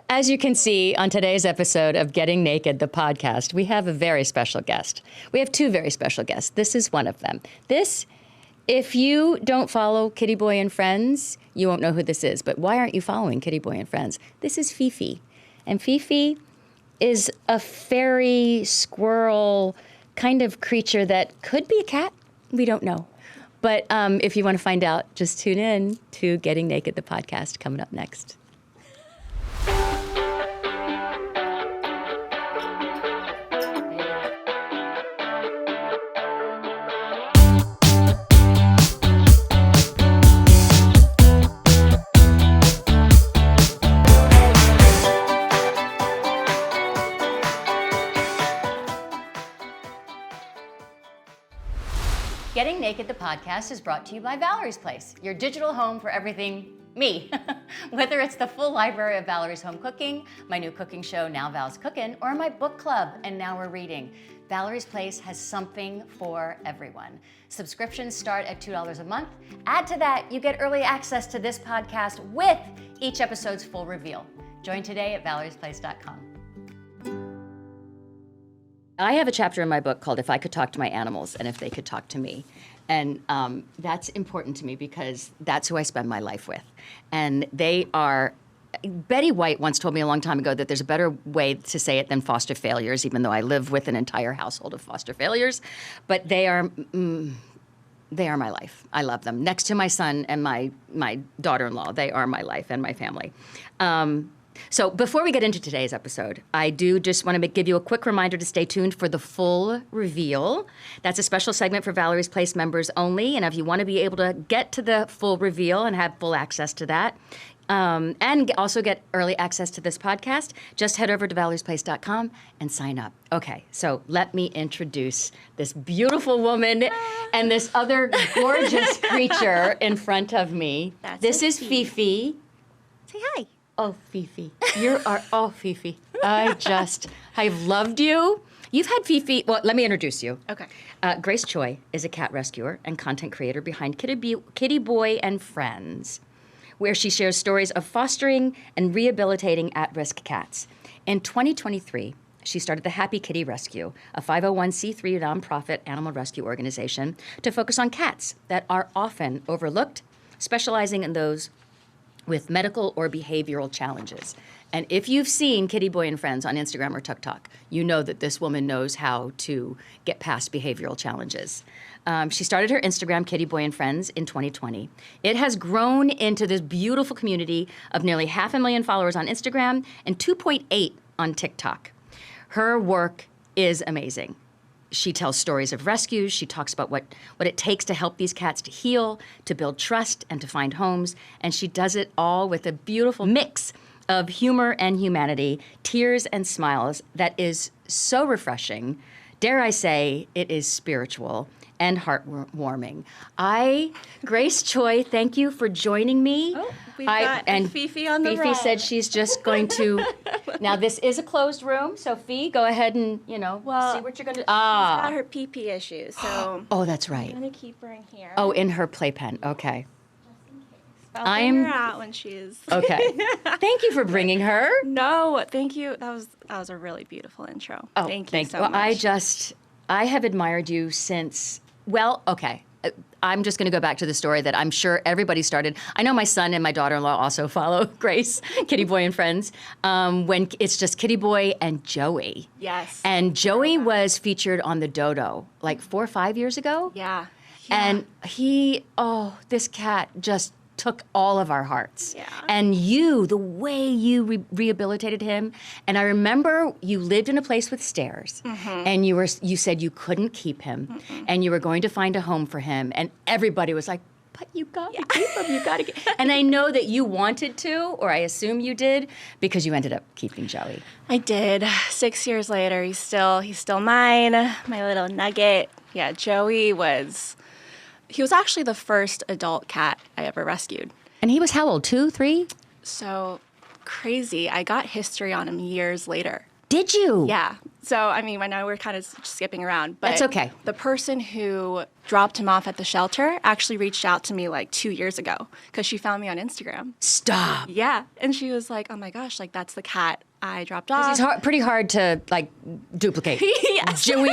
As you can see on today's episode of Getting Naked, the podcast, we have a very special guest. We have two very special guests. This is one of them. If you don't follow Kitty Boy and Friends, you won't know who this is. But why aren't you following Kitty Boy and Friends? This is Fifi. And Fifi is a fairy squirrel kind of creature that could be a cat. We don't know. But if you want to find out, just tune in to Getting Naked, the podcast, coming up next. Getting Naked, the podcast, is brought to you by Valerie's Place, your digital home for everything me. Whether it's the full library of Valerie's Home Cooking, my new cooking show, Now Val's Cookin', or my book club, And Now We're Reading, Valerie's Place has something for everyone. Subscriptions start at $2 a month. Add to that, you get early access to this podcast with each episode's full reveal. Join today at valeriesplace.com. I have a chapter in my book called If I Could Talk to My Animals and If They Could Talk to Me. And that's important to me because that's who I spend my life with. And they are, Betty White once told me a long time ago that there's a better way to say it than foster failures, even though I live with an entire household of foster failures. But they are my life. I love them. Next to my son and my daughter-in-law, they are my life and my family. So before we get into today's episode, I do just want to give you a quick reminder to stay tuned for the full reveal. That's a special segment for Valerie's Place members only. And if you want to be able to get to the full reveal and have full access to that, and also get early access to this podcast, just head over to valeriesplace.com and sign up. Okay, so let me introduce this beautiful woman and this other gorgeous creature in front of me. This is Fifi. Say hi. Oh, Fifi. Fifi. I've loved you. You've had Fifi, well, let me introduce you. Okay. Grace Choi is a cat rescuer and content creator behind Kitty Boy and Friends, where she shares stories of fostering and rehabilitating at-risk cats. In 2023, she started the Happy Kitty Rescue, a 501c3 nonprofit animal rescue organization to focus on cats that are often overlooked, specializing in those with medical or behavioral challenges. And if you've seen Kitty Boy and Friends on Instagram or TikTok, you know that this woman knows how to get past behavioral challenges. She started her Instagram, Kitty Boy and Friends, in 2020. It has grown into this beautiful community of nearly 500,000 followers on Instagram and 2.8 on TikTok. Her work is amazing. She tells stories of rescues. She talks about what it takes to help these cats to heal, to build trust, and to find homes. And she does it all with a beautiful mix of humor and humanity, tears and smiles that is so refreshing. Dare I say, it is spiritual and heartwarming. Grace Choi, thank you for joiing me. Oh, we've got Fifi on the Fifi rug. said she's just going to, now this is a closed room, so Fee, go ahead and, see what you're going to, She's got her pee-pee issues, so. Oh, that's right. I'm going to keep her in here. Oh, in her playpen, okay. I'll bring her out when she's. Okay. Thank you for bringing her. No, thank you. That was a really beautiful intro. Oh, thank you so well, much. I have admired you since, well, okay. I'm just going to go back to the story that I'm sure everybody started. I know my son and my daughter-in-law also follow Grace, Kitty Boy and Friends, when it's just Kitty Boy and Joey. Yes. And Joey was featured on the Dodo like 4 or 5 years ago. Yeah. And this cat just took all of our hearts. Yeah. And the way you rehabilitated him, and I remember you lived in a place with stairs, and you said you couldn't keep him, and you were going to find a home for him, and everybody was like, but you got to keep him, you got to keep. And I know that you wanted to, or I assume you did, because you ended up keeping Joey. I did. 6 years later, he's still mine, my little nugget. Yeah, Joey he was actually the first adult cat I ever rescued. And he was how old, 2, 3? So crazy. I got history on him years later. Did you? Yeah. So, I mean, right now we're kind of skipping around. But That's okay. The person who dropped him off at the shelter actually reached out to me like 2 years ago because she found me on Instagram. Stop. Yeah. And she was like, oh my gosh, like that's the cat I dropped off. It's pretty hard to like duplicate. Yes. Joey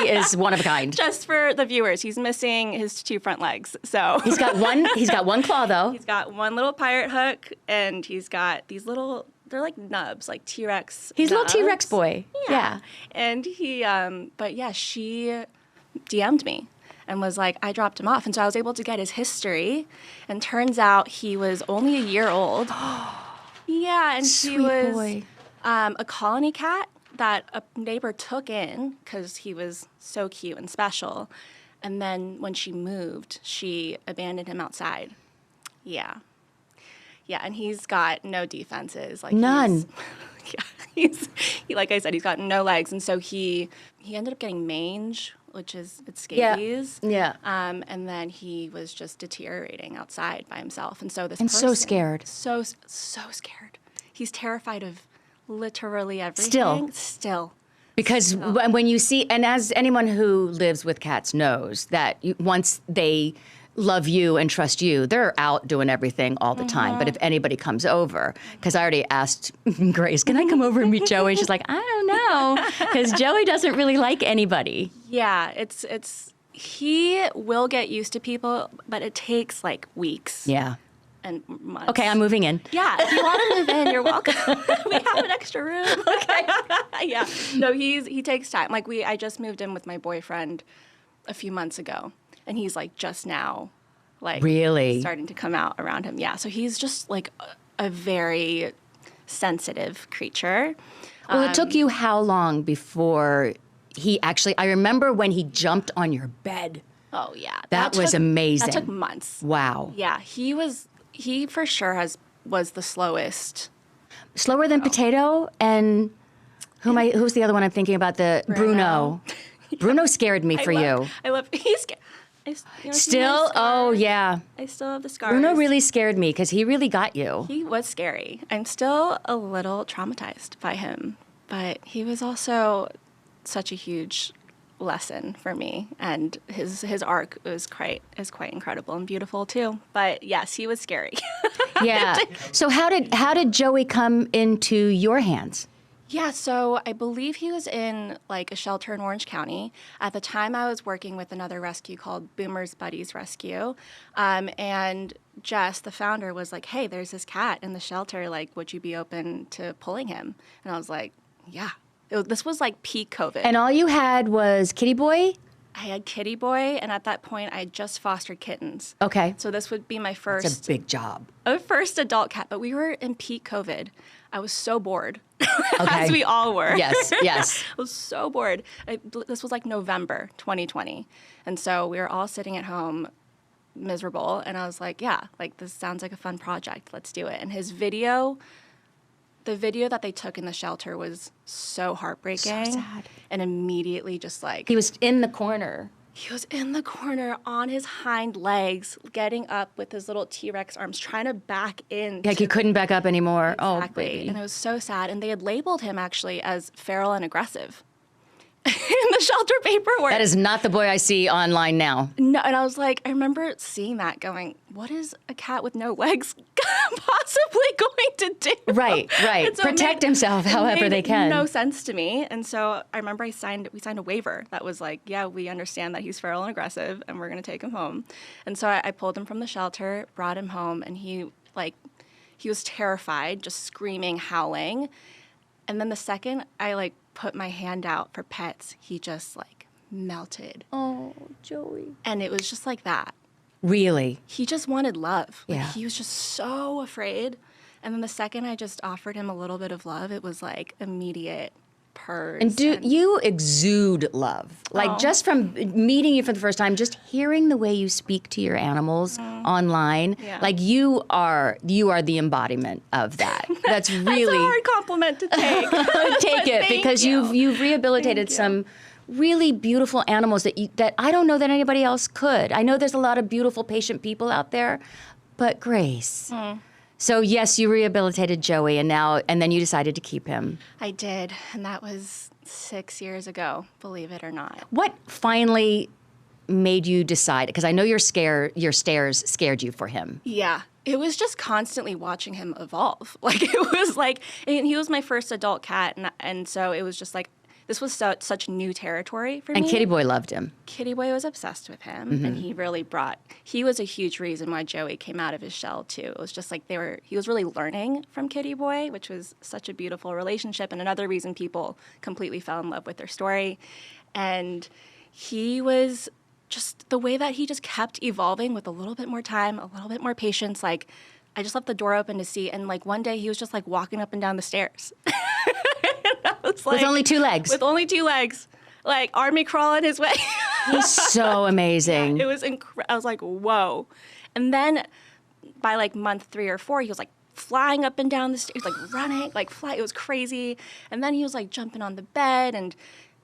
is one of a kind. Just for the viewers, he's missing his 2 front legs. So He's got one claw though. he's got one little pirate hook, and he's got these little, they're like nubs, like T-Rex He's a little nubs. T-Rex boy. Yeah. And he, but yeah, she DM'd me and was like, I dropped him off. And so I was able to get his history. And turns out he was only a year old. Yeah, and Sweet he was boy. A colony cat that a neighbor took in because he was so cute and special. And then when she moved, she abandoned him outside. Yeah. Yeah, and he's got no defenses. Like None. Like I said, he's got no legs, and so he ended up getting mange, which is it's scabies. Yeah. And then he was just deteriorating outside by himself, and so this And person, so scared. so scared. He's terrified of literally everything. Still. Because when you see, and as anyone who lives with cats knows, that once they love you and trust you, they're out doing everything all the time. But if anybody comes over, because I already asked Grace, can I come over and meet Joey? She's like, I don't know, because Joey doesn't really like anybody. Yeah, he will get used to people, but it takes like weeks. Yeah. And months. Okay, I'm moving in. Yeah, if you want to move in, you're welcome. We have an extra room. Okay. Yeah. No, he takes time. Like I just moved in with my boyfriend a few months ago, and he's like just now, like Really? starting to come out around him. Yeah. So he's just like a very sensitive creature. Well, it took you how long before he actually, I remember when he jumped on your bed. Oh yeah, That was amazing. That took months. Wow. Yeah, he for sure was the slowest. Slower than Potato and who's the other one I'm thinking about? The Bruno. Bruno scared me for you. I love. He's scared. Still? Oh, yeah. I still have the scars. Bruno really scared me because he really got you. He was scary. I'm still a little traumatized by him, but he was also such a huge lesson for me, and his arc is quite incredible and beautiful too. But yes, he was scary. Yeah. So how did Joey come into your hands? Yeah, so I believe he was in like a shelter in Orange County. At the time, I was working with another rescue called Boomer's Buddies Rescue. And Jess, the founder, was like, hey, there's this cat in the shelter. Like, would you be open to pulling him? And I was like, yeah. This was like peak COVID. And all you had was Kitty Boy? I had Kitty Boy, and at that point, I had just fostered kittens. Okay. So this would be my It's first a big job. adult cat. But we were in peak COVID. I was so bored, Okay. as we all were. Yes, yes. I was so bored. This was like November 2020. And so we were all sitting at home miserable. And I was like, yeah, like this sounds like a fun project. Let's do it. And the video that they took in the shelter was so heartbreaking. So sad. And immediately just like, He was in the corner. he was in the corner on his hind legs, getting up with his little T-Rex arms, trying to back in. Like he couldn't back up anymore. Exactly. Oh, baby. And it was so sad. And they had labeled him actually as feral and aggressive in the shelter paperwork. That is not the boy I see online now. No, and I was like, I remember seeing that going, what is a cat with no legs possibly going to do? Right. And so it Protect made- himself it however made they can. No sense to me. And so I remember we signed a waiver that was like, yeah, we understand that he's feral and aggressive and we're going to take him home. And so I pulled him from the shelter, brought him home, and he was terrified, just screaming, howling. And then the second I put my hand out for pets, he just melted. Oh, Joey. And it was just like that. Really? He just wanted love. Yeah. He was just so afraid. And then the second I just offered him a little bit of love, it was like immediate purrs. And you exude love. Like just from meeting you for the first time, just hearing the way you speak to your animals online, Yeah. like you are the embodiment of that. That's really That's a hard compliment to take. take it Thank because you. you've rehabilitated some really beautiful animals that I don't know that anybody else could. I know there's a lot of beautiful, patient people out there, but Grace. So yes, you rehabilitated Joey, and then you decided to keep him. I did, and that was 6 years ago, believe it or not. What finally made you decide? Because I know your stares scared you for him. Yeah. It was just constantly watching him evolve. Like, it was like, and he was my first adult cat. And so it was just like, this was such new territory for me. And Kitty Boy loved him. Kitty Boy was obsessed with him. And he was a huge reason why Joey came out of his shell, too. It was just like he was really learning from Kitty Boy, which was such a beautiful relationship. And another reason people completely fell in love with their story. And he was just the way that he just kept evolving with a little bit more time, a little bit more patience. Like, I just left the door open to see. And like one day he was just like walking up and down the stairs. Like, with only 2 legs. With only 2 legs. Like, army crawling his way. He's so amazing. Yeah, it was I was like, whoa. And then by like month 3 or 4, he was like flying up and down the stairs, like running, like fly. It was crazy. And then he was like jumping on the bed and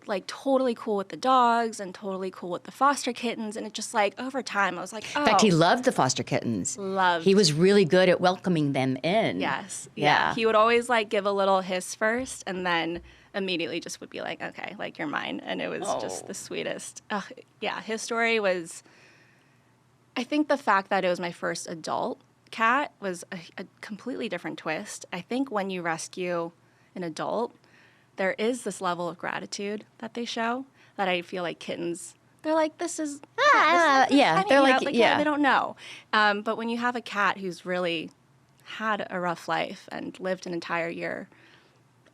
like totally cool with the dogs and totally cool with the foster kittens. And it just like over time, I was like, oh. In fact, he loved the foster kittens. Loved. He was really good at welcoming them in. Yes. Yeah. He would always like give a little hiss first and then immediately just would be like, okay, like you're mine. And it was just the sweetest. Yeah. His story was, I think the fact that it was my first adult cat was a completely different twist. I think when you rescue an adult, there is this level of gratitude that they show that I feel like kittens, they're like, this is yeah, they're like, yeah. They don't know. But when you have a cat who's really had a rough life and lived an entire year,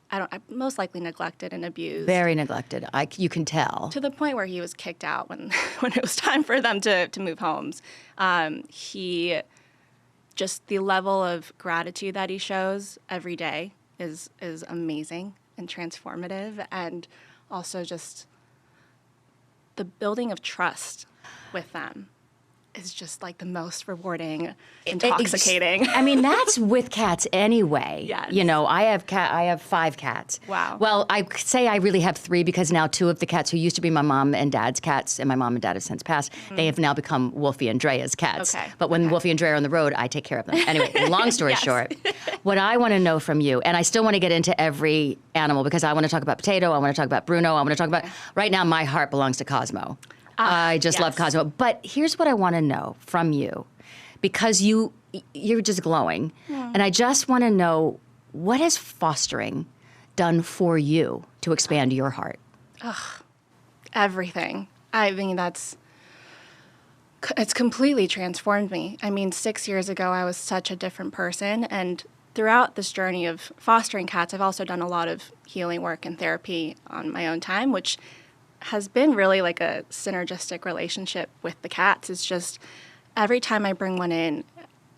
I most likely neglected and abused. Very neglected. You can tell. To the point where he was kicked out when it was time for them to move homes. He, just the level of gratitude that he shows every day is amazing and transformative, and also just the building of trust with them is just like the most rewarding, intoxicating. I mean, that's with cats anyway. Yes. You know, I have 5 cats. Wow. Well, I say I really have 3 because now 2 of the cats who used to be my mom and dad's cats, and my mom and dad have since passed, they have now become Wolfie and Drea's cats. Okay. But when Wolfie and Drea are on the road, I take care of them. Anyway, long story Yes. short, what I want to know from you, and I still want to get into every animal because I want to talk about Potato, I want to talk about Bruno, I want to talk about, right now my heart belongs to Cosmo. I just love Cosmo. But here's what I want to know from you, because you're just glowing. And I just want to know, what has fostering done for you to expand your heart? Everything. I mean, it's completely transformed me. I mean, 6 years ago, I was such a different person. And throughout this journey of fostering cats, I've also done a lot of healing work and therapy on my own time, which has been really like a synergistic relationship with the cats. It's just every time I bring one in,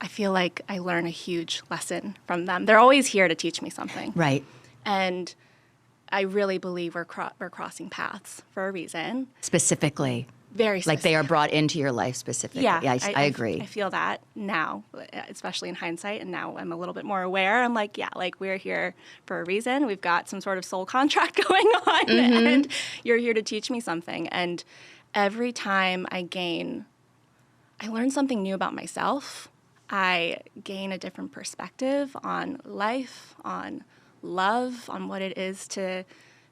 I feel like I learn a huge lesson from them. They're always here to teach me something. Right. And I really believe we're crossing paths for a reason. Specifically. Very specific. Like they are brought into your life specifically. Yeah, I agree. I feel that now, especially in hindsight, and now I'm a little bit more aware. I'm like, yeah, like we're here for a reason. We've got some sort of soul contract going on, and you're here to teach me something. And every time I learn something new about myself. I gain a different perspective on life, on love, on what it is to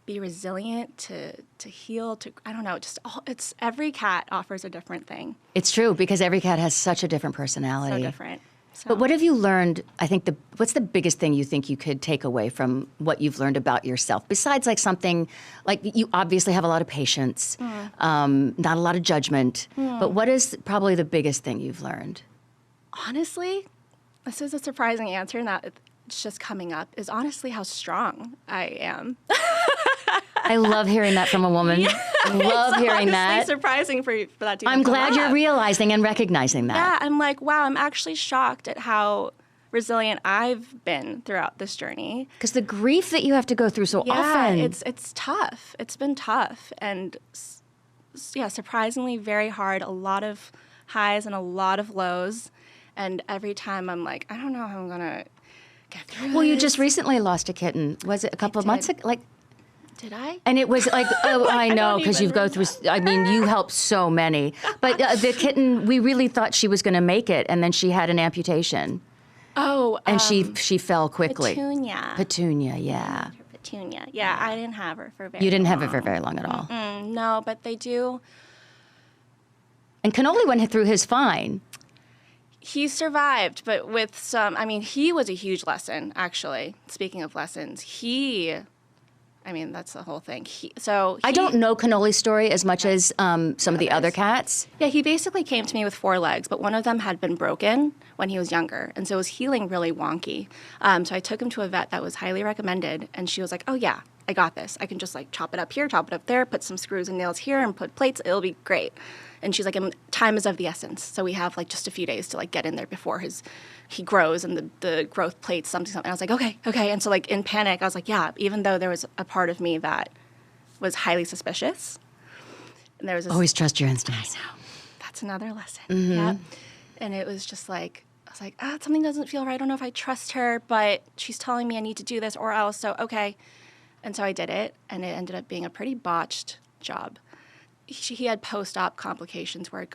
be resilient, to heal, I don't know, every cat offers a different thing. It's true, because every cat has such a different personality. So different. So. But what have you learned, I think, what's the biggest thing you think you could take away from what you've learned about yourself? Besides like something, like you obviously have a lot of patience, not a lot of judgment, but what is probably the biggest thing you've learned? Honestly, this is a surprising answer, and that it's just coming up, is honestly how strong I am. I love hearing that from a woman. Yeah, love hearing that. It's surprising for that to I'm glad come you're up. realizing and recognizing that. Yeah, I'm like, wow, I'm actually shocked at how resilient I've been throughout this journey. Because the grief that you have to go through so often. It's tough. It's been tough. And surprisingly very hard. A lot of highs and a lot of lows. And every time I'm like, I don't know how I'm going to get through Well, this. you just recently lost a kitten. Was it a couple of months ago? Did I? And it was like, oh, I know, because you go through, remember. I mean, you helped so many. But the kitten, we really thought she was going to make it, and then she had an amputation. Oh. And she fell quickly. Petunia. Petunia, yeah. Her Petunia. Yeah, I didn't have her for very long. You didn't have it for very long at all. No, but they do. And Canoli went through his fine. He survived, but with some, I mean, he was a huge lesson, actually. Speaking of lessons, that's the whole thing. I don't know Canoli's story as much as some of the other cats. Yeah, he basically came to me with 4 legs, but one of them had been broken when he was younger, and so it was healing really wonky. So I took him to a vet that was highly recommended, and she was like, oh yeah, I got this. I can just like chop it up here, chop it up there, put some screws and nails here, and put plates. It'll be great. And she's like, time is of the essence. So we have like just a few days to like get in there before he grows and the growth plates, something. And I was like, okay. And so like in panic, I was like, yeah, even though there was a part of me that was highly suspicious. And there was always trust your instincts. I know. That's another lesson. Yeah. And it was just like, I was like, something doesn't feel right. I don't know if I trust her, but she's telling me I need to do this or else. So, okay. And so I did it, and it ended up being a pretty botched job. He had post-op complications where it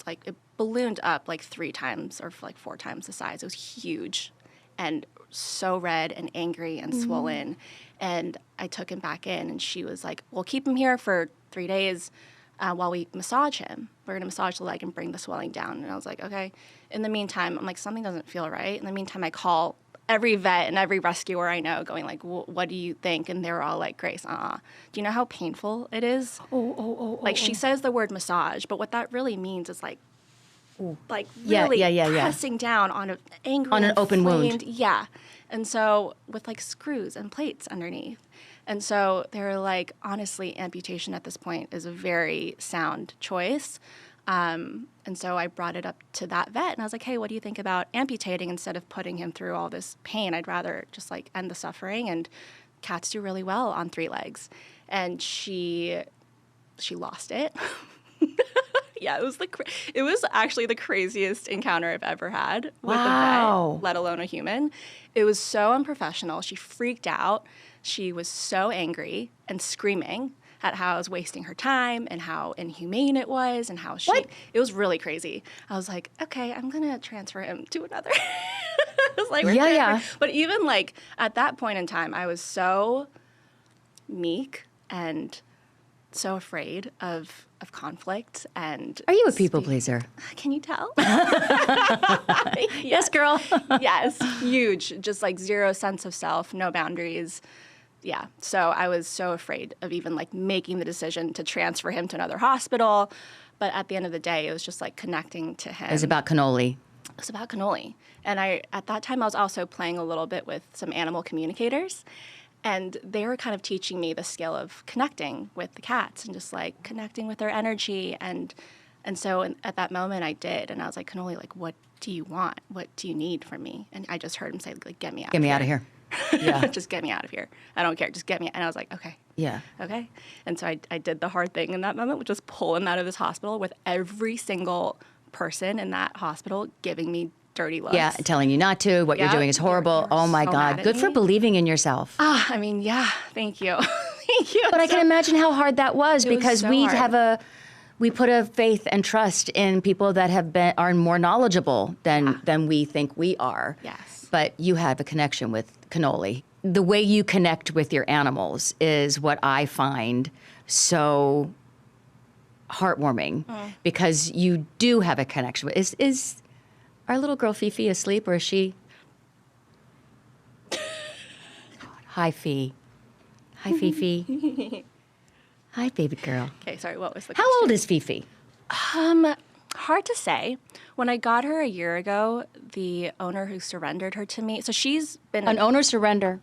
it ballooned up like 3 times or like 4 times the size. It was huge and so red and angry and swollen. And I took him back in, and she was like, we'll keep him here for 3 days while we massage him. We're going to massage the leg and bring the swelling down. And I was like, okay. In the meantime, I'm like, something doesn't feel right. In the meantime, I call every vet and every rescuer I know going like, what do you think? And they were all like, Grace, do you know how painful it is? She says the word massage, but what that really means is like really pressing down on an angry, on an open wound. Yeah. And so with like screws and plates underneath. And so they were like, honestly, amputation at this point is a very sound choice. And so I brought it up to that vet, and I was like, hey, what do you think about amputating instead of putting him through all this pain? I'd rather just like end the suffering, and cats do really well on 3 legs. And she lost it. Yeah, it was actually the craziest encounter I've ever had with a vet, let alone a human. It was so unprofessional. She freaked out. She was so angry and screaming at how I was wasting her time and how inhumane it was and how it was really crazy. I was like, okay, I'm going to transfer him to another. I was like, yeah. But even like at that point in time, I was so meek and so afraid of conflict. And are you a people pleaser? Can you tell? Yes, girl. Yes, huge. Just like zero sense of self, no boundaries. Yeah, so I was so afraid of even like making the decision to transfer him to another hospital. But at the end of the day, it was just like connecting to him. It was about Canoli. It was about Canoli. And at that time, I was also playing a little bit with some animal communicators. And they were kind of teaching me the skill of connecting with the cats and just like connecting with their energy. And so at that moment, I did. And I was like, Canoli, like, what do you want? What do you need from me? And I just heard him say, like, get me out of here. Get me out of here. Yeah. Just get me out of here. I don't care. Just get me. And I was like, okay. Yeah. Okay. And so I did the hard thing in that moment, which was pull him out of this hospital with every single person in that hospital giving me dirty looks. Yeah, telling you not to. What you're doing is horrible. Oh, my God. Good for believing in yourself. Yeah. Thank you. Thank you. But I can imagine how hard that was because we put a faith and trust in people that are more knowledgeable than we think we are. Yes. But you have a connection with Canoli. The way you connect with your animals is what I find so heartwarming because you do have a connection. Is our little girl Fifi asleep or is she? Hi, Fi. Hi, Fifi. Hi, baby girl. Okay, sorry, what was the question? How old is Fifi? Hard to say. When I got her a year ago, the owner who surrendered her to me, so she's been... An owner surrender?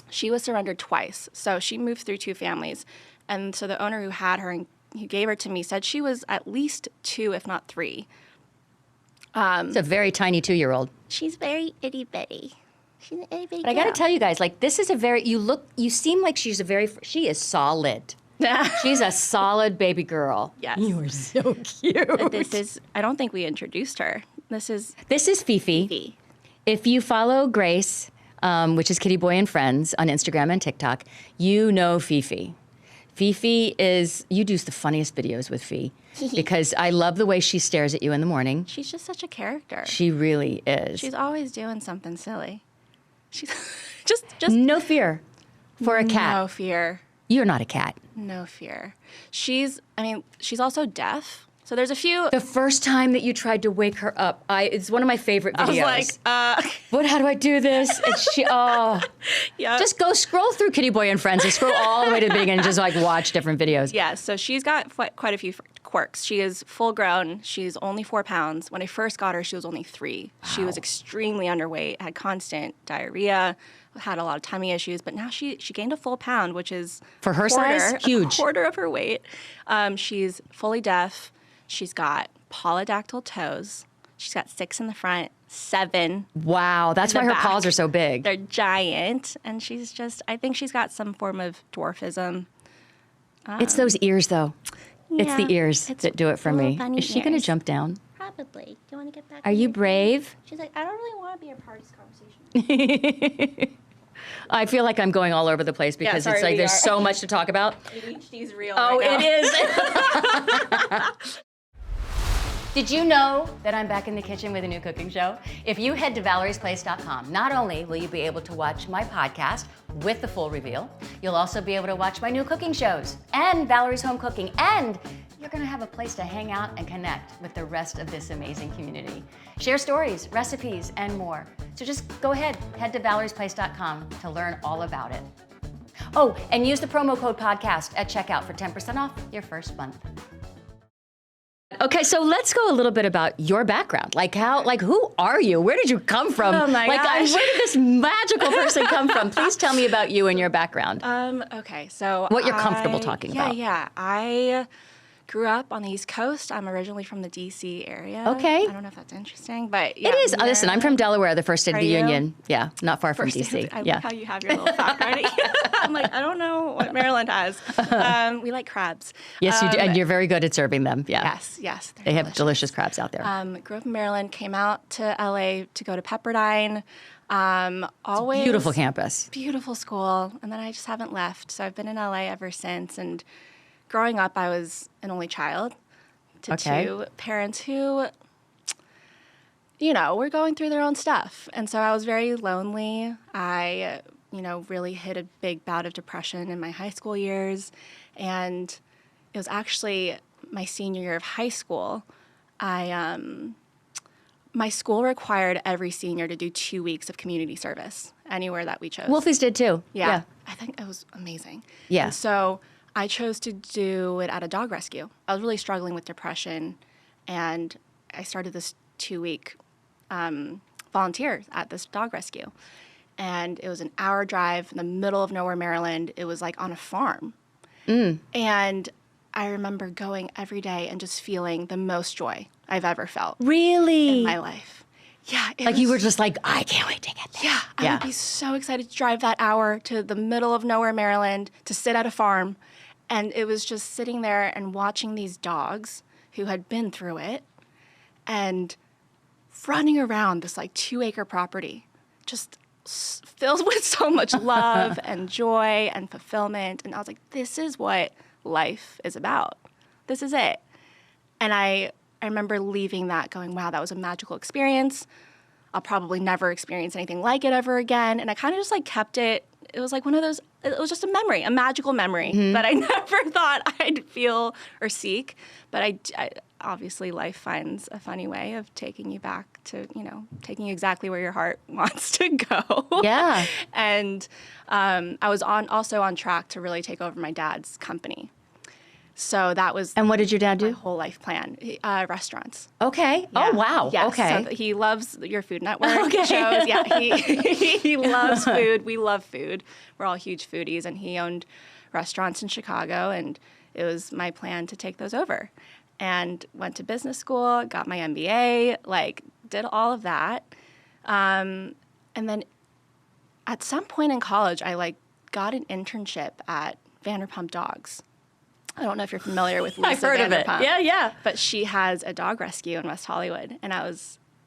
She was surrendered twice. So she moved through 2 families. And so the owner who had her and who gave her to me said she was at least 2, if not 3. It's a very tiny 2-year-old. She's very itty-bitty. She's an itty-bitty But I got to tell you guys, like, this is you seem like she is solid. She's a solid baby girl. Yes. You are so cute. I don't think we introduced her. This is Fifi. If you follow Grace, which is KittyBoyandFriends on Instagram and TikTok, you know Fifi. Fifi you do the funniest videos with Fi because I love the way she stares at you in the morning. She's just such a character. She really is. She's always doing something silly. She's just no fear. for a cat? No fear. You're not a cat. No fear. She's also deaf. So there's a few. The first time that you tried to wake her up, it's one of my favorite videos. I was like, What? How do I do this? And she, yeah. Just go scroll through Kitty Boy and Friends and scroll all the way to the beginning and just like watch different videos. Yeah, so she's got quite a few quirks. She is full grown. She's only 4 pounds. When I first got her, she was only 3. Wow. She was extremely underweight, had constant diarrhea, had a lot of tummy issues, but now she gained a full pound, which is for her size, huge. A quarter of her weight. She's fully deaf. She's got polydactyl toes. She's got 6 in the front, 7. Wow, that's why her paws are so big. They're giant, and I think she's got some form of dwarfism. It's those ears, though. Yeah, it's the ears that do it for me. Is she going to jump down? Probably. Do you want to get back? Are you brave? She's like, I don't really want to be a part of this conversation. I feel like I'm going all over the place because it's like there's so much to talk about. ADHD's real. Oh, right it is. Did you know that I'm back in the kitchen with a new cooking show? If you head to VALERIE'Splace.com, not only will you be able to watch my podcast with the full reveal, you'll also be able to watch my new cooking shows and Valerie's Home Cooking, and you're gonna have a place to hang out and connect with the rest of this amazing community. Share stories, recipes, and more. So just go ahead, head to VALERIE'Splace.com to learn all about it. Oh, and use the promo code podcast at checkout for 10% off your first month. Okay, so let's go a little bit about your background. Who are you? Where did you come from? Oh my gosh. Where did this magical person come from? Please tell me about you and your background. Okay, so what you're comfortable talking about. Yeah. I grew up on the East Coast. I'm originally from the D.C. area. Okay. I don't know if that's interesting, but yeah. It is. Listen, I'm from Delaware, the first state of the Union. Yeah, not far from D.C. I love how you have your little fact writing. I'm like, I don't know what Maryland has. We like crabs. Yes, you do, and you're very good at serving them. Yeah. Yes. They have delicious crabs out there. Grew up in Maryland, came out to L.A. to go to Pepperdine. Always beautiful campus. Beautiful school, and then I just haven't left. So I've been in LA ever since. And growing up, I was an only child to 2 parents who, were going through their own stuff. And so I was very lonely. I, really hit a big bout of depression in my high school years. And it was actually my senior year of high school. My school required every senior to do 2 weeks of community service anywhere that we chose. Wolfie's did too. Yeah. I think it was amazing. Yeah. And so I chose to do it at a dog rescue. I was really struggling with depression, and I started this 2-week volunteer at this dog rescue. And it was an hour drive in the middle of nowhere, Maryland. It was like on a farm. And I remember going every day and just feeling the most joy I've ever felt. Really? In my life. Yeah. You were just like, I can't wait to get there. Yeah. I would be so excited to drive that hour to the middle of nowhere, Maryland, to sit at a farm. And it was just sitting there and watching these dogs who had been through it and running around this 2-acre property, just filled with so much love and joy and fulfillment. And I was like, this is what life is about. This is it. And I remember leaving that going, wow, that was a magical experience. I'll probably never experience anything like it ever again. And I kind of just kept it. It was like one of those, it was just a memory, a magical memory that I never thought I'd feel or seek. But I obviously life finds a funny way of taking you back to, taking you exactly where your heart wants to go. Yeah. And I was also on track to really take over my dad's company. So that was. And what did your dad do? My whole life plan. Restaurants. Okay. Yeah. Oh, wow. Yeah. Okay. So he loves your Food Network shows. Yeah. He loves food. We love food. We're all huge foodies. And he owned restaurants in Chicago. And it was my plan to take those over. And went to business school, got my MBA, did all of that. And then at some point in college, I got an internship at Vanderpump Dogs. I don't know if you're familiar with Lisa I've heard Vanderpump. of it. Yeah. But she has a dog rescue in West Hollywood. And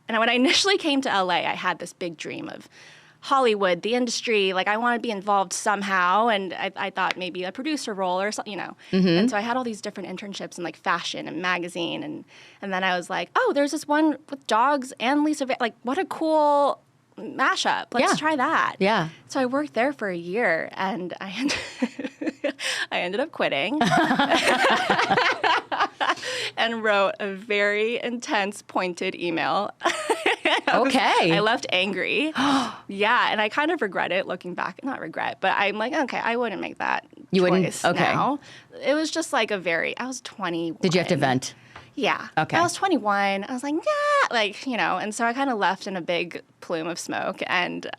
when I initially came to LA, I had this big dream of Hollywood, the industry. I want to be involved somehow. And I thought maybe a producer role or something, And so I had all these different internships in fashion and magazine. And then I was like, oh, there's this one with dogs and Lisa. What a cool mashup. Let's try that. Yeah. So I worked there for a year, and I ended up quitting and wrote a very intense, pointed email. I left angry. Yeah, and I kind of regret it looking back. Not regret, but I'm like, okay, I wouldn't make that choice now. It was just like I was 21. Did you have to vent? Yeah. Okay. I was 21. I was like, yeah, like, and so I kind of left in a big plume of smoke. And, but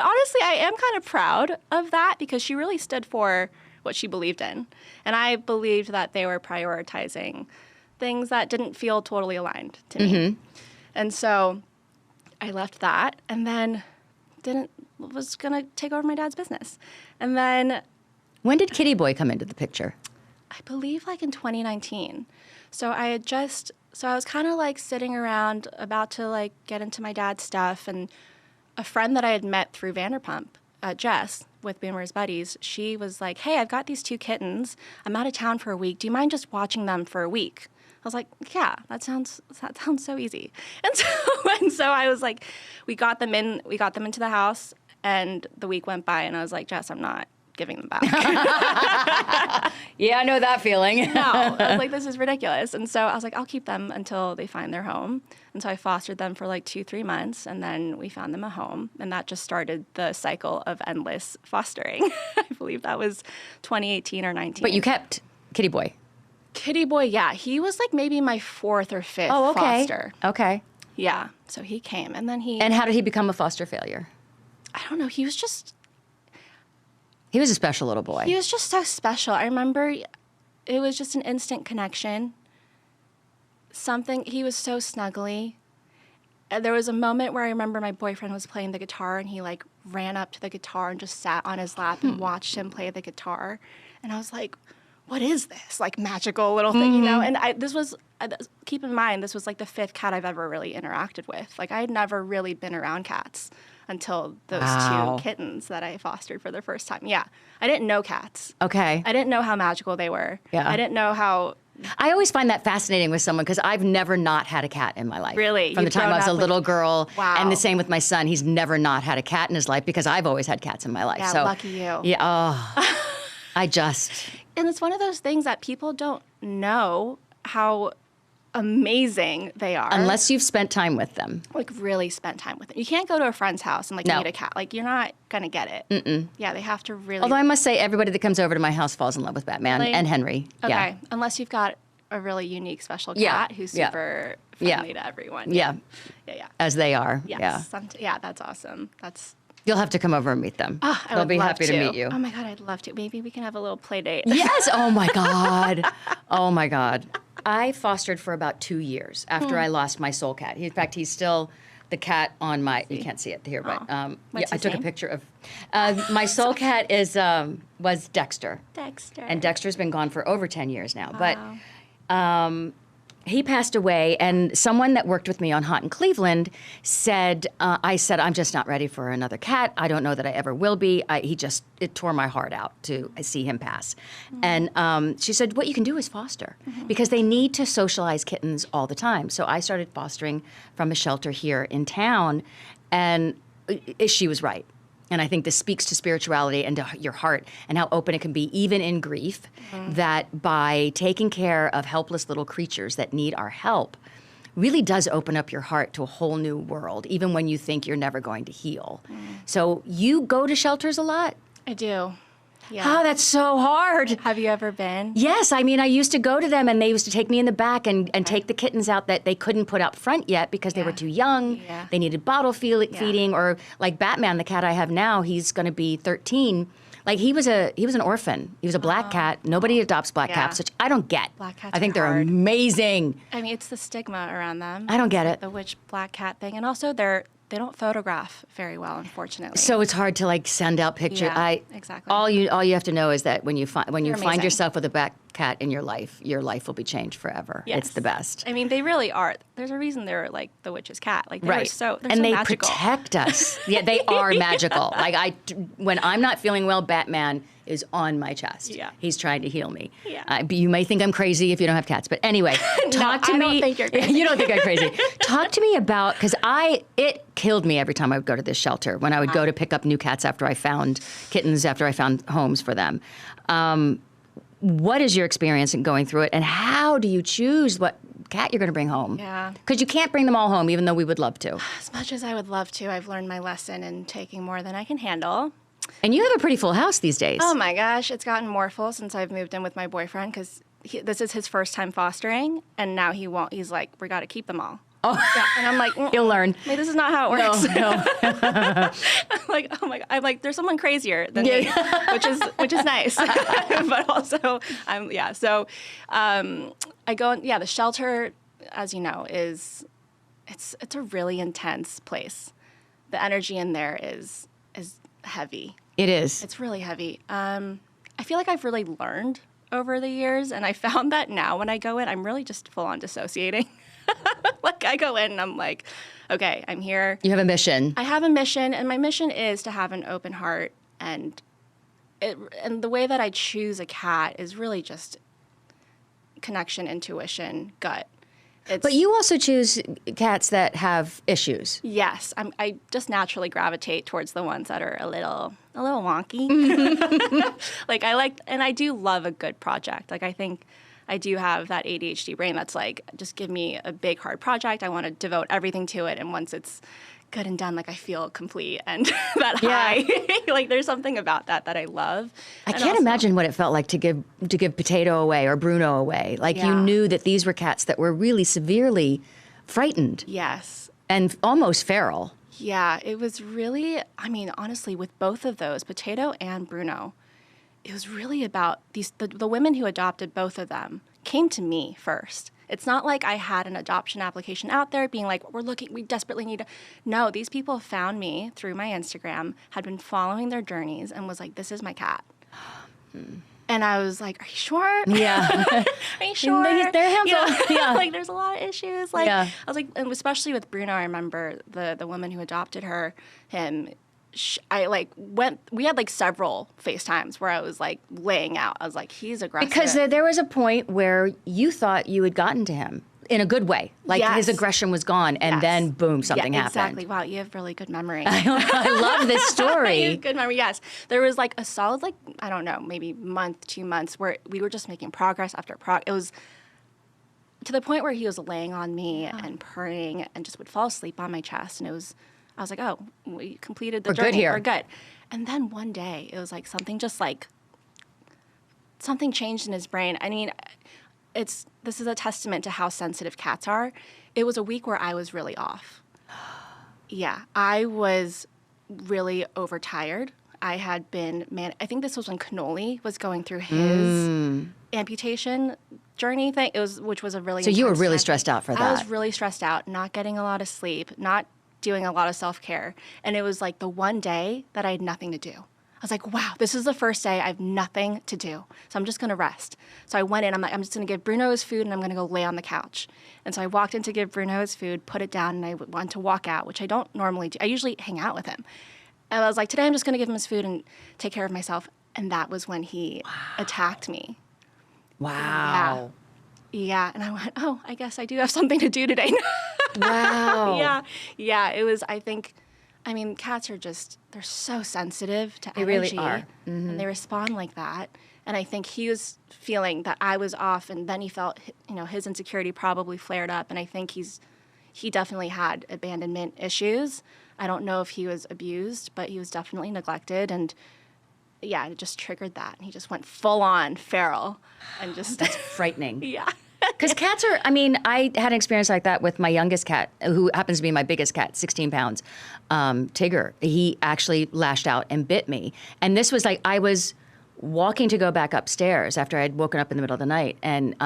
honestly, I am kind of proud of that because she really stood for what she believed in. And I believed that they were prioritizing things that didn't feel totally aligned to me. And so I left that and then was going to take over my dad's business. And then. When did Kitty Boy come into the picture? I believe like in 2019. So I was kind of like sitting around about to like get into my dad's stuff, and a friend that I had met through Vanderpump, Jess, with Boomer's Buddies, she was like, hey, I've got these 2 kittens. I'm out of town for a week. Do you mind just watching them for a week? I was like, yeah, that sounds so easy. And so I was like, we got them into the house, and the week went by, and I was like, Jess, I'm not giving them back. Yeah, I know that feeling. No, I was like, this is ridiculous. And so I was like, I'll keep them until they find their home. And so I fostered them for like 2-3 months, and then we found them a home. And that just started the cycle of endless fostering. I believe that was 2018 or 19. But you kept Kitty Boy. Kitty Boy, yeah. He was like maybe my 4th or 5th foster. Okay. Yeah. So he came, and then And how did he become a foster failure? I don't know. He was a special little boy. He was just so special. I remember it was just an instant connection. He was so snuggly. There was a moment where I remember my boyfriend was playing the guitar, and he like ran up to the guitar and just sat on his lap and watched him play the guitar. And I was like, what is this? Like magical little thing, And keep in mind, this was like the 5th cat I've ever really interacted with. Like I had never really been around cats until those 2 kittens that I fostered for the first time. Yeah. I didn't know cats. Okay. I didn't know how magical they were. Yeah. I didn't know how... I always find that fascinating with someone because I've never not had a cat in my life. Really? From the time I was a little girl. Wow. And the same with my son. He's never not had a cat in his life because I've always had cats in my life. Yeah, so, lucky you. Yeah. Oh, And it's one of those things that people don't know how amazing they are. Unless you've spent time with them. Like really spent time with them. You can't go to a friend's house and like meet a cat. Like you're not going to get it. Mm-mm. Yeah, they have to really. Although I must say everybody that comes over to my house falls in love with Batman and Henry. Okay. Yeah. Unless you've got a really unique special cat who's super friendly to everyone. Yeah. Yeah. As they are. Yes. Yeah, that's awesome. You'll have to come over and meet them. They'll be happy to meet you. Oh my God, I'd love to. Maybe we can have a little play date. Yes. Oh my God. Oh my God. I fostered for about 2 years after I lost my soul cat. In fact, he's still the cat on my. You can't see it here, but I took a picture of. My soul cat was Dexter. Dexter. And Dexter's been gone for over 10 years now. Wow. But he passed away, and someone that worked with me on Hot in Cleveland said, I said, I'm just not ready for another cat. I don't know that I ever will be. It tore my heart out to see him pass. Mm-hmm. And she said, what you can do is foster, because they need to socialize kittens all the time. So I started fostering from a shelter here in town, and she was right. And I think this speaks to spirituality and to your heart and how open it can be, even in grief, that by taking care of helpless little creatures that need our help really does open up your heart to a whole new world, even when you think you're never going to heal. So you go to shelters a lot? I do. Yeah. Oh, that's so hard. Have you ever been? Yes. I mean, I used to go to them, and they used to take me in the back and take the kittens out that they couldn't put out front yet because they were too young. Yeah. They needed bottle feeding, or like Batman, the cat I have now, he's going to be 13. Like he was an orphan. He was a black cat. Nobody adopts black cats, which I don't get. Black cats I think are they're hard. amazing. I mean, it's the stigma around them. I don't get it. The witch black cat thing, and also they don't photograph very well, unfortunately. So it's hard to like send out pictures. Yeah, exactly. All you have to know is that when you find amazing. yourself with a cat in your life will be changed forever. Yes. It's the best. I mean, they really are. There's a reason they're like the witch's cat. Like they're Right. so and so they magical. protect us. Yeah, they are magical. Like when I'm not feeling well, Batman is on my chest. Yeah. He's trying to heal me. Yeah. You may think I'm crazy if you don't have cats, but anyway, talk to me. I don't think you're crazy. You don't think I'm crazy. Talk to me about, because it killed me every time I would go to this shelter, when I would go to pick up new cats after I found kittens, after I found homes for them. What is your experience in going through it, and how do you choose what cat you're going to bring home? Yeah. Because you can't bring them all home, even though we would love to. As much as I would love to, I've learned my lesson in taking more than I can handle. And you have a pretty full house these days. Oh my gosh, it's gotten more full since I've moved in with my boyfriend, because this is his first time fostering, and now he's like, we got to keep them all. Oh. Yeah, and I'm like, You'll learn. Like, this is not how it works. No. I'm like, oh my God. I'm like, there's someone crazier than me, which is nice. But also, So I go, the shelter, as you know, it's a really intense place. The energy in there is heavy. It is. It's really heavy. I feel like I've really learned over the years, and I found that now when I go in, I'm really just full on dissociating. Like I go in and I'm like, okay, I'm here. You have a mission. I have a mission, and my mission is to have an open heart, and the way that I choose a cat is really just connection, intuition, gut. But you also choose cats that have issues. Yes, I just naturally gravitate towards the ones that are a little wonky. Like and I do love a good project. Like I think I do have that ADHD brain that's like, just give me a big hard project. I want to devote everything to it, and once it's good and done, like I feel complete and that high. Like there's something about that I love. I can't imagine what it felt like to give Potato away or Bruno away. Like you knew that these were cats that were really severely frightened. Yes. And almost feral. Yeah, it was really, I mean, honestly, with both of those, Potato and Bruno, it was really about the women who adopted both of them came to me first. It's not like I had an adoption application out there being like, we desperately need to. No, these people found me through my Instagram, had been following their journeys, and was like, this is my cat. And I was like, are you sure? Yeah. Are you sure? They're handled. Yeah. Like there's a lot of issues. Like Yeah. I was like, and especially with Bruno, I remember the woman who adopted him, we had like several FaceTimes where I was like laying out. I was like, he's aggressive. Because there was a point where you thought you had gotten to him in a good way. Like his aggression was gone, and then boom, something happened. Exactly. Wow, you have really good memory. I love this story. You have good memory, yes. There was like a solid, like, I don't know, maybe month, 2 months where we were just making progress after progress. It was to the point where he was laying on me and purring and just would fall asleep on my chest. And I was like, oh, we completed the journey. Good here. We're good. And then one day, it was like something changed in his brain. I mean, this is a testament to how sensitive cats are. It was a week where I was really off. Yeah, I was really overtired. I had been, I think this was when Canoli was going through his amputation journey thing, which was a really So you were intense really time. stressed out for that. I was really stressed out, not getting a lot of sleep, not doing a lot of self-care. And it was like the one day that I had nothing to do. I was like, wow, this is the first day I have nothing to do. So I'm just going to rest. So I went in, I'm like, I'm just going to give Bruno his food, and I'm going to go lay on the couch. And so I walked in to give Bruno his food, put it down, and I wanted to walk out, which I don't normally do. I usually hang out with him. And I was like, today I'm just going to give him his food and take care of myself. And that was when he attacked me. Wow. Yeah, and I went, oh, I guess I do have something to do today. Wow. Yeah, it was, I think, I mean, cats are just, they're so sensitive to energy. They really are. Mm-hmm. And they respond like that. And I think he was feeling that I was off, and then he felt, his insecurity probably flared up. And I think he definitely had abandonment issues. I don't know if he was abused, but he was definitely neglected. And yeah, it just triggered that. And he just went full on feral and just. That's frightening. Yeah. Because cats are, I mean, I had an experience like that with my youngest cat, who happens to be my biggest cat, 16 pounds, Tigger. He actually lashed out and bit me. And this was like, I was walking to go back upstairs after I had woken up in the middle of the night. And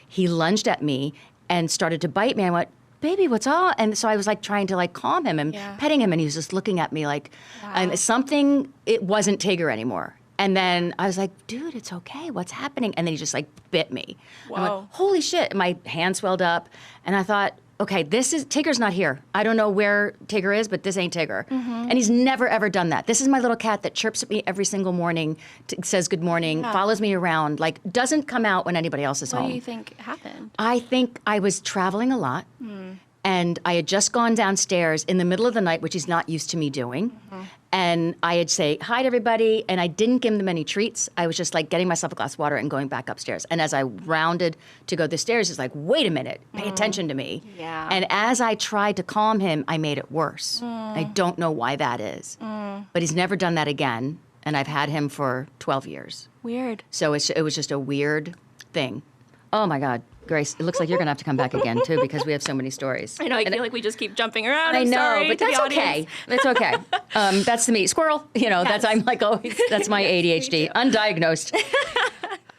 he lunged at me and started to bite me. I went, baby, what's all? And so I was like trying to like calm him and petting him. And he was just looking at me like, Wow. and it wasn't Tigger anymore. And then I was like, dude, it's okay. What's happening? And then he just like bit me. I Whoa. went, holy shit. My hand swelled up. And I thought, okay, Tigger's not here. I don't know where Tigger is, but this ain't Tigger. And he's never, ever done that. This is my little cat that chirps at me every single morning, says good morning, follows me around, like doesn't come out when anybody else is home. What do you think happened? I think I was traveling a lot. And I had just gone downstairs in the middle of the night, which he's not used to me doing. And I had say, hi to everybody. And I didn't give him any treats. I was just like getting myself a glass of water and going back upstairs. And as I rounded to go the stairs, he's like, wait a minute, pay attention to me. Yeah. And as I tried to calm him, I made it worse. I don't know why that is. But he's never done that again. And I've had him for 12 years. Weird. So it was just a weird thing. Oh my God. Grace, it looks like you're going to have to come back again, too, because we have so many stories. I know. I feel like we just keep jumping around. I I'm know, sorry but to the that's okay. audience. That's okay. That's me. Squirrel. That's I'm like always. That's my ADHD. Undiagnosed.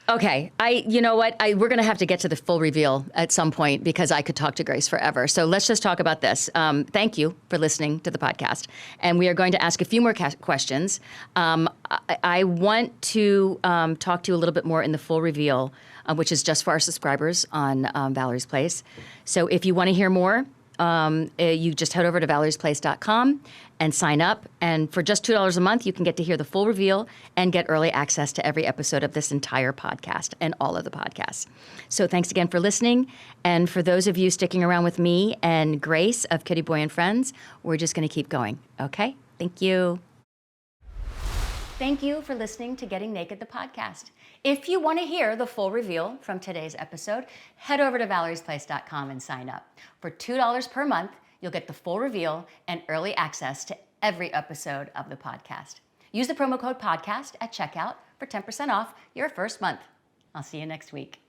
Okay. You know what? We're going to have to get to the full reveal at some point because I could talk to Grace forever. So let's just talk about this. Thank you for listening to the podcast. And we are going to ask a few more questions. I want to talk to you a little bit more in the full reveal, which is just for our subscribers on Valerie's Place. So if you want to hear more, you just head over to valeriesplace.com and sign up. And for just $2 a month, you can get to hear the full reveal and get early access to every episode of this entire podcast and all of the podcasts. So thanks again for listening. And for those of you sticking around with me and Grace of Kitty Boy and Friends, we're just going to keep going. Okay? Thank you. Thank you for listening to Getting Naked, the podcast. If you want to hear the full reveal from today's episode, head over to valeriesplace.com and sign up. For $2 per month, you'll get the full reveal and early access to every episode of the podcast. Use the promo code podcast at checkout for 10% off your first month. I'll see you next week.